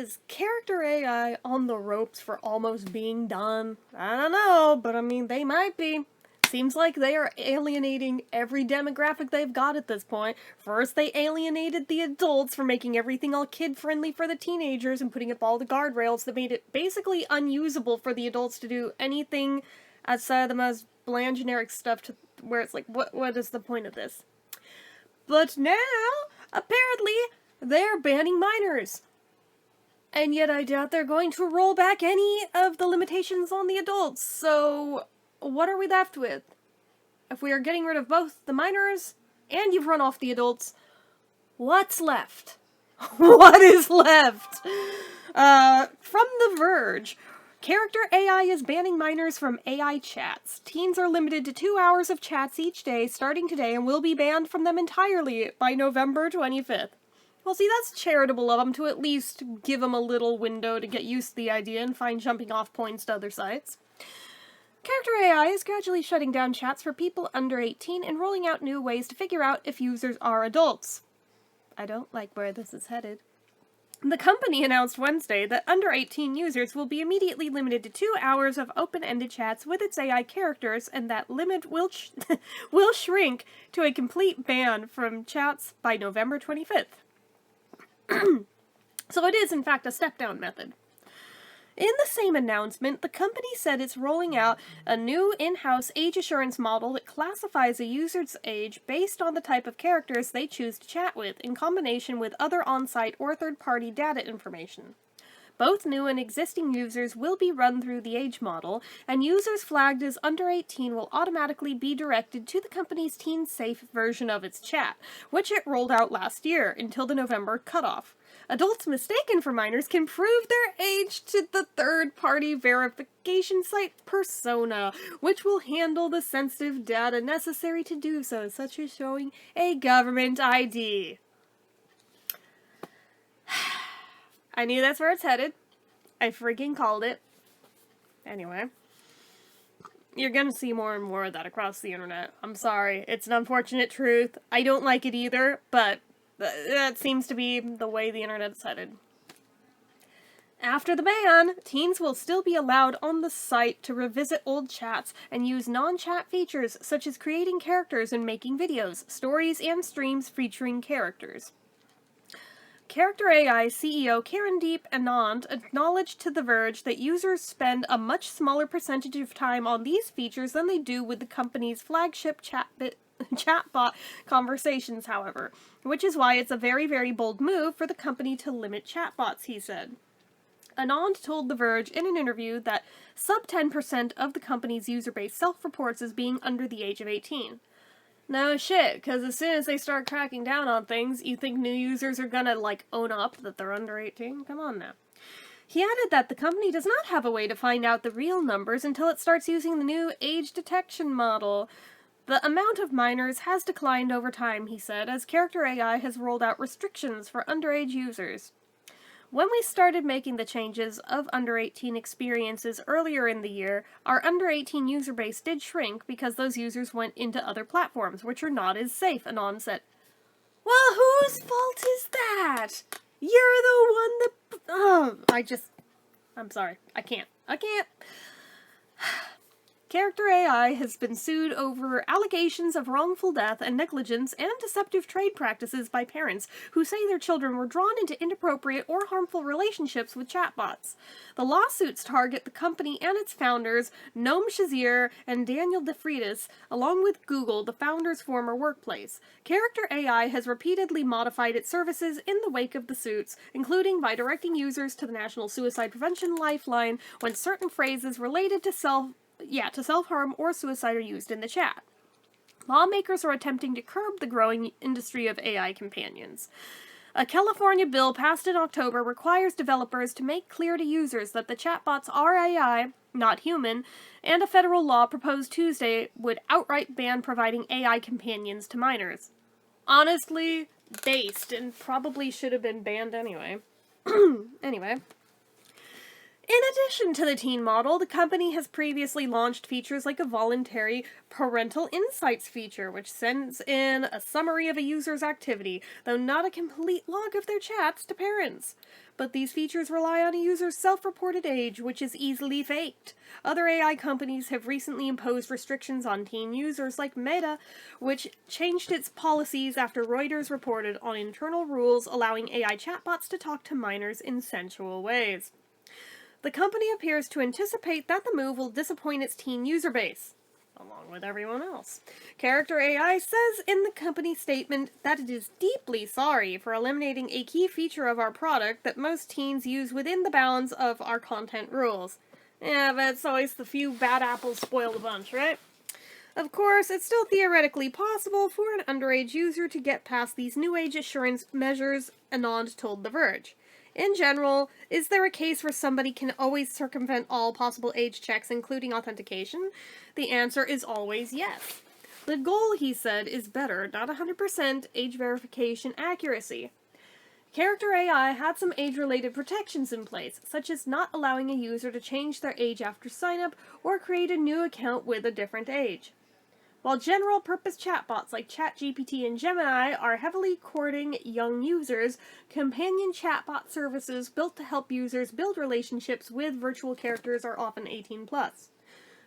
Is character AI on the ropes for almost being done? I don't know, but I mean, they might be. Seems like they are alienating every demographic they've got at this point. First, they alienated the adults for making everything all kid-friendly for the teenagers and putting up all the guardrails that made it basically unusable for the adults to do anything outside of the most bland generic stuff to where it's like, what is the point of this? But now, apparently, they're banning minors. And yet I doubt they're going to roll back any of the limitations on the adults, so what are we left with? If we are getting rid of both the minors and you've run off the adults, what's left? What is left? From The Verge, character AI is banning minors from AI chats. Teens are limited to 2 hours of chats each day starting today and will be banned from them entirely by November 25th. Well, see, that's charitable of them to at least give them a little window to get used to the idea and find jumping off points to other sites. Character AI is gradually shutting down chats for people under 18 and rolling out new ways to figure out if users are adults. I don't like where this is headed. The company announced Wednesday that under 18 users will be immediately limited to 2 hours of open-ended chats with its AI characters, and that limit will shrink to a complete ban from chats by November 25th. So it is, in fact, a step-down method. In the same announcement, the company said it's rolling out a new in-house age assurance model that classifies a user's age based on the type of characters they choose to chat with, in combination with other on-site or third-party data information. Both new and existing users will be run through the age model, and users flagged as under 18 will automatically be directed to the company's teen-safe version of its chat, which it rolled out last year, until the November cutoff. Adults mistaken for minors can prove their age to the third-party verification site Persona, which will handle the sensitive data necessary to do so, such as showing a government ID. I knew that's where it's headed. I freaking called it. Anyway. You're gonna see more and more of that across the internet. I'm sorry. It's an unfortunate truth. I don't like it either, but that seems to be the way the internet is headed. After the ban, teens will still be allowed on the site to revisit old chats and use non-chat features such as creating characters and making videos, stories, and streams featuring characters. Character AI CEO Karandeep Anand acknowledged to The Verge that users spend a much smaller percentage of time on these features than they do with the company's flagship chatbot conversations, however, which is why it's a very, very bold move for the company to limit chatbots, he said. Anand told The Verge in an interview that sub 10% of the company's user base self-reports as being under the age of 18. No shit, because as soon as they start cracking down on things, you think new users are gonna, own up that they're under 18? Come on now. He added that the company does not have a way to find out the real numbers until it starts using the new age detection model. The amount of minors has declined over time, he said, as Character AI has rolled out restrictions for underage users. When we started making the changes of under 18 experiences earlier in the year, our under 18 user base did shrink because those users went into other platforms, which are not as safe, Anand said. Well, whose fault is that? You're the one that... I'm sorry. I can't. Character AI has been sued over allegations of wrongful death and negligence and deceptive trade practices by parents who say their children were drawn into inappropriate or harmful relationships with chatbots. The lawsuits target the company and its founders, Noam Shazir and Daniel DeFreitas, along with Google, the founder's former workplace. Character AI has repeatedly modified its services in the wake of the suits, including by directing users to the National Suicide Prevention Lifeline when certain phrases related to self-harm or suicide are used in the chat. Lawmakers are attempting to curb the growing industry of AI companions. A California bill passed in October requires developers to make clear to users that the chatbots are AI, not human, and a federal law proposed Tuesday would outright ban providing AI companions to minors. Honestly, based, and probably should have been banned anyway. Anyway. In addition to the teen model, the company has previously launched features like a voluntary parental insights feature, which sends in a summary of a user's activity, though not a complete log of their chats, to parents. but these features rely on a user's self-reported age, which is easily faked. Other AI companies have recently imposed restrictions on teen users, like Meta, which changed its policies after Reuters reported on internal rules allowing AI chatbots to talk to minors in sensual ways. The company appears to anticipate that the move will disappoint its teen user base, along with everyone else. Character.ai says in the company statement that it is deeply sorry for eliminating a key feature of our product that most teens use within the bounds of our content rules. Yeah, but it's always the few bad apples spoil the bunch, right? Of course, it's still theoretically possible for an underage user to get past these new age assurance measures, Anand told The Verge. In general, is there a case where somebody can always circumvent all possible age checks, including authentication? The answer is always yes. The goal, he said, is better, not 100% age verification accuracy. Character.ai had some age-related protections in place, such as not allowing a user to change their age after sign-up or create a new account with a different age. While general-purpose chatbots like ChatGPT and Gemini are heavily courting young users, companion chatbot services built to help users build relationships with virtual characters are often 18+.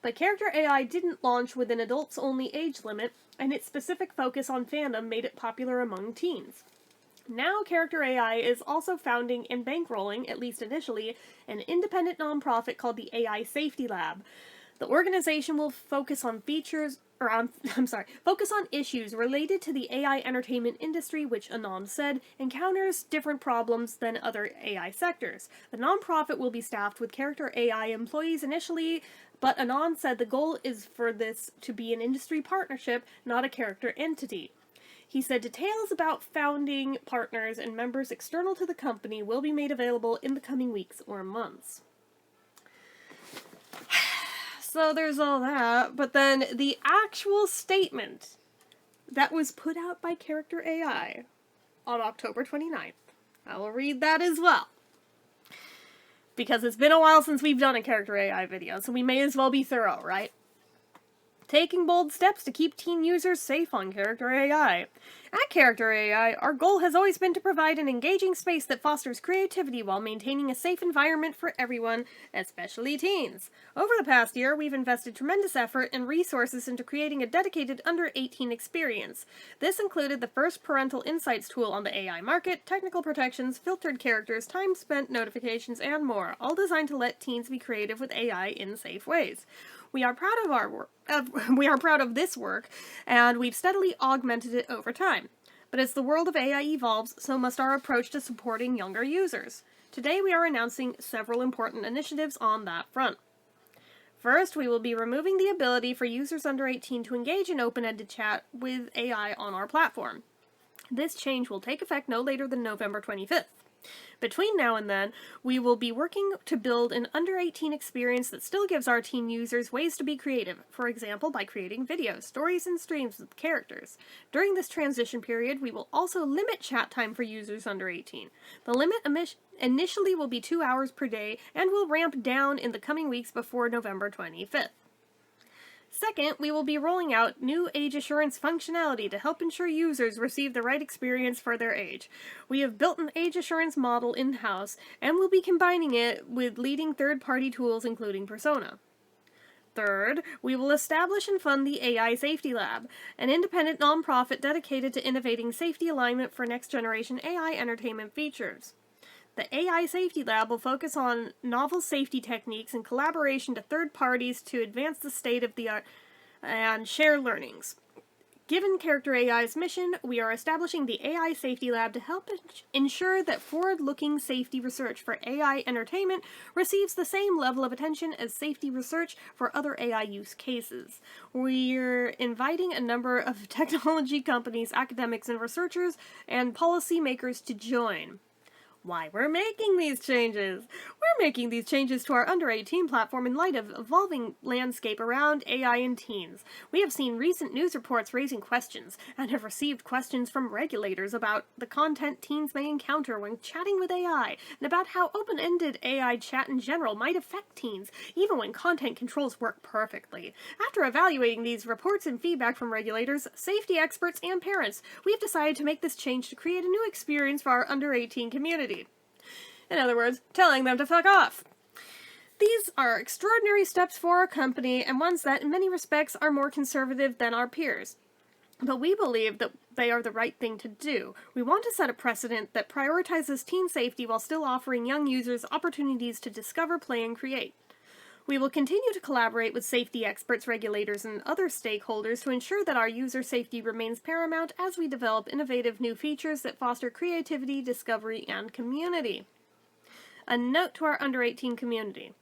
But Character.ai didn't launch with an adults-only age limit, and its specific focus on fandom made it popular among teens. Now Character.ai is also founding and bankrolling, at least initially, an independent nonprofit called the AI Safety Lab. The organization will focus on focus on issues related to the AI entertainment industry, which Anand said encounters different problems than other AI sectors. The nonprofit will be staffed with Character.ai employees initially, but Anand said the goal is for this to be an industry partnership, not a character entity. He said details about founding partners and members external to the company will be made available in the coming weeks or months. So there's all that, but then the actual statement that was put out by Character.ai on October 29th. I will read that as well. Because it's been a while since we've done a Character.ai video, so we may as well be thorough, right? Taking bold steps to keep teen users safe on Character.ai. At Character.ai, our goal has always been to provide an engaging space that fosters creativity while maintaining a safe environment for everyone, especially teens. Over the past year, we've invested tremendous effort and resources into creating a dedicated under-18 experience. This included the first parental insights tool on the AI market, technical protections, filtered characters, time spent notifications, and more, all designed to let teens be creative with AI in safe ways. We are proud of our work. We are proud of this work, and we've steadily augmented it over time. But as the world of AI evolves, so must our approach to supporting younger users. Today we are announcing several important initiatives on that front. First, we will be removing the ability for users under 18 to engage in open-ended chat with AI on our platform. This change will take effect no later than November 25th. Between now and then, we will be working to build an under-18 experience that still gives our teen users ways to be creative, for example by creating videos, stories, and streams with characters. During this transition period, we will also limit chat time for users under 18. The limit initially will be 2 hours per day and will ramp down in the coming weeks before November 25th. Second, we will be rolling out new age assurance functionality to help ensure users receive the right experience for their age. We have built an age assurance model in-house, and will be combining it with leading third-party tools including Persona. Third, we will establish and fund the AI Safety Lab, an independent nonprofit dedicated to innovating safety alignment for next-generation AI entertainment features. The AI Safety Lab will focus on novel safety techniques in collaboration to third parties to advance the state-of-the-art and share learnings. Given Character.ai's mission, we are establishing the AI Safety Lab to help ensure that forward-looking safety research for AI entertainment receives the same level of attention as safety research for other AI use cases. We're inviting a number of technology companies, academics, and researchers, and policymakers to join. Why we're making these changes? We're making these changes to our under-18 platform in light of evolving landscape around AI and teens. We have seen recent news reports raising questions, and have received questions from regulators about the content teens may encounter when chatting with AI, and about how open-ended AI chat in general might affect teens, even when content controls work perfectly. After evaluating these reports and feedback from regulators, safety experts, and parents, we have decided to make this change to create a new experience for our under-18 community. In other words, telling them to fuck off. These are extraordinary steps for our company, and ones that, in many respects, are more conservative than our peers. But we believe that they are the right thing to do. We want to set a precedent that prioritizes teen safety while still offering young users opportunities to discover, play, and create. We will continue to collaborate with safety experts, regulators, and other stakeholders to ensure that our user safety remains paramount as we develop innovative new features that foster creativity, discovery, and community. A note to our under 18 community.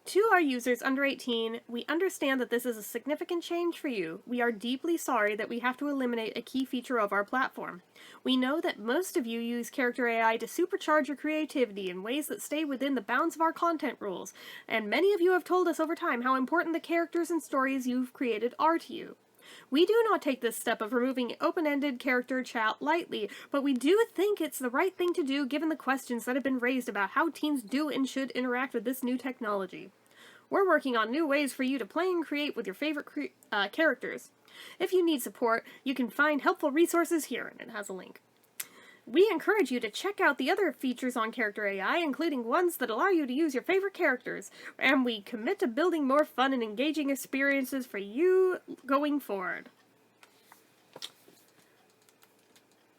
To our users under 18, we understand that this is a significant change for you. We are deeply sorry that we have to eliminate a key feature of our platform. We know that most of you use character AI to supercharge your creativity in ways that stay within the bounds of our content rules, and many of you have told us over time how important the characters and stories you've created are to you. We do not take this step of removing open-ended character chat lightly, but we do think it's the right thing to do given the questions that have been raised about how teens do and should interact with this new technology. We're working on new ways for you to play and create with your favorite characters. If you need support, you can find helpful resources here, and it has a link. We encourage you to check out the other features on Character AI, including ones that allow you to use your favorite characters, and we commit to building more fun and engaging experiences for you going forward.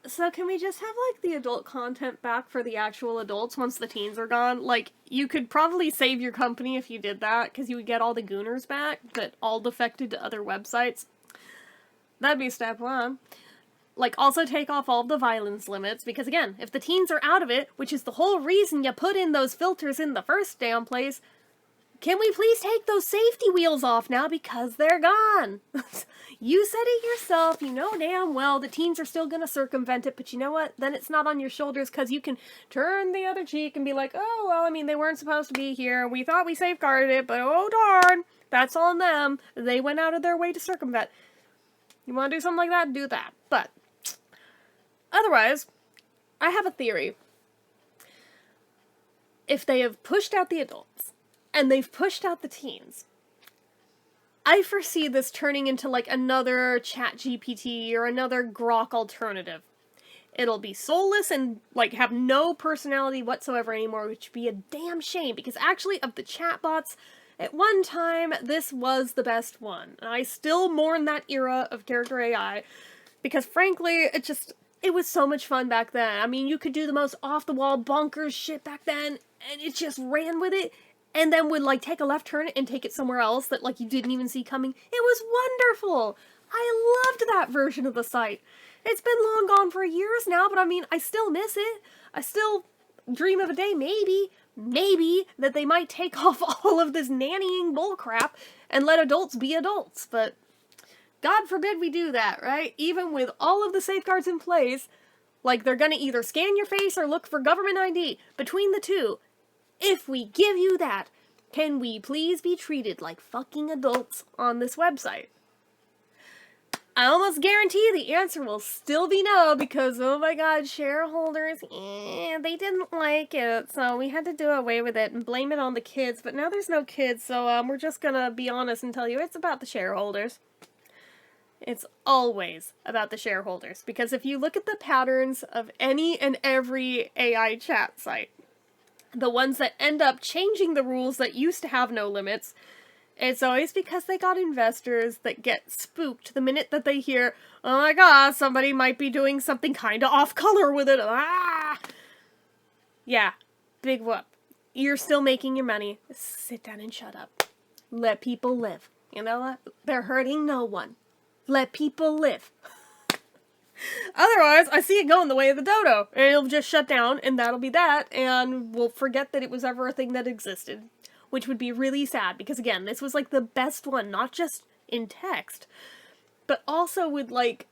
So can we just have, like, the adult content back for the actual adults once the teens are gone? Like, you could probably save your company if you did that, because you would get all the gooners back that all defected to other websites. That'd be step one. Like, also take off all the violence limits, because again, if the teens are out of it, which is the whole reason you put in those filters in the first damn place, can we please take those safety wheels off now because they're gone? You said it yourself, you know damn well the teens are still gonna circumvent it, but you know what? Then it's not on your shoulders because you can turn the other cheek and be like, oh, well, I mean, they weren't supposed to be here. We thought we safeguarded it, but oh darn, that's on them. They went out of their way to circumvent. You want to do something like that? Do that. But otherwise, I have a theory. If they have pushed out the adults, and they've pushed out the teens, I foresee this turning into like another ChatGPT or another Grok alternative. It'll be soulless and like have no personality whatsoever anymore, which would be a damn shame, because actually of the chatbots, at one time, this was the best one. And I still mourn that era of character AI, because frankly, it was so much fun back then. I mean, you could do the most off-the-wall bonkers shit back then, and it just ran with it, and then would, like, take a left turn and take it somewhere else that, like, you didn't even see coming. It was wonderful! I loved that version of the site. It's been long gone for years now, but I mean, I still miss it. I still dream of a day, maybe, that they might take off all of this nannying bullcrap and let adults be adults, but God forbid we do that, right? Even with all of the safeguards in place, like they're gonna either scan your face or look for government ID. Between the two, if we give you that, can we please be treated like fucking adults on this website? I almost guarantee the answer will still be no, because, oh my god, shareholders, they didn't like it, so we had to do away with it and blame it on the kids, but now there's no kids, so we're just gonna be honest and tell you it's about the shareholders. It's always about the shareholders, because if you look at the patterns of any and every AI chat site, the ones that end up changing the rules that used to have no limits, it's always because they got investors that get spooked the minute that they hear, oh my god, somebody might be doing something kinda off-color with it, ah! Yeah, big whoop. You're still making your money. Sit down and shut up. Let people live. You know what? They're hurting no one. Let people live. Otherwise, I see it going the way of the dodo, and it'll just shut down, and that'll be that, and we'll forget that it was ever a thing that existed. Which would be really sad, because again, this was like the best one, not just in text, but also with like,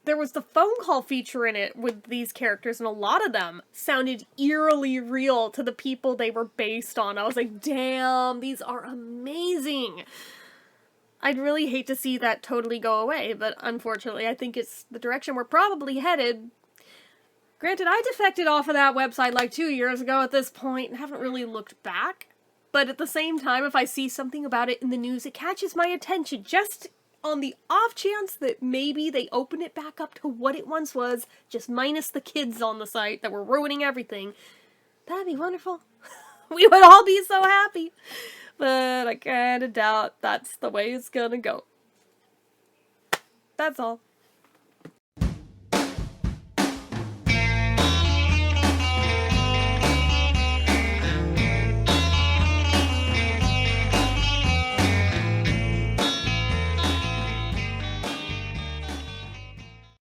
there was the phone call feature in it with these characters, and a lot of them sounded eerily real to the people they were based on. I was like, damn, these are amazing! I'd really hate to see that totally go away, but unfortunately I think it's the direction we're probably headed. Granted, I defected off of that website like 2 years ago at this point, and haven't really looked back. But at the same time, if I see something about it in the news, it catches my attention just on the off chance that maybe they open it back up to what it once was, just minus the kids on the site that were ruining everything. That'd be wonderful. We would all be so happy. But I kind of doubt that's the way it's gonna go. That's all.